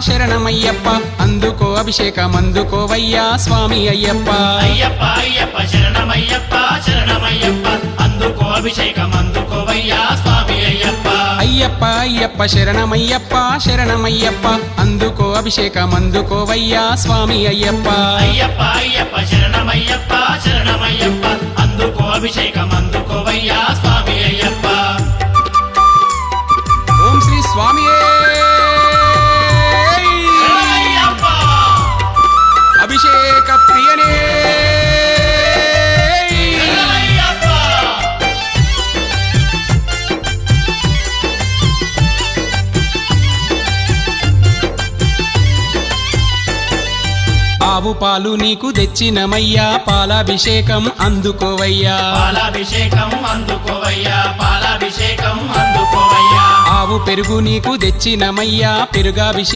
శరణమయ్యప్ప అందుకో అభిషేకం అందుకోవయ్యా స్వామి అయ్యప్ప అయ్యప్ప అయ్యప్ప శరణమయ్యప్ప శరణమయ్యప్ప అందుకో అభిషేకం అందుకోవయ్యా స్వామి అయ్యప్ప అయ్యప్ప అయ్యప్ప శరణమయ్యప్ప శరణమయ్యప్ప అందుకో అభిషేకం అందుకోవయ్యా స్వామి అయ్యప్ప అయ్యప్ప అయ్యప్ప శరణమయ్యప్ప శరణమయ్యప్ప అందుకో అభిషేకం అందుకోవయ్యా స్వామి అయ్యప్ప ఓం శ్రీ స్వామియే శరణమయ్యప్ప అభిషేక ప్రియనే శరణమయ్యప్ప ఆవు పాలు నీకు తెచ్చినమయ్యా పాలాభిషేకం అందుకోవయ్యా పాలాభిషేకం అందుకోవయ్యా పాలాభిషేకం అందుకోవయ్యా ఆవు పెరుగు నీకు తెచ్చినమయ్యా పెరుగాభిషేకం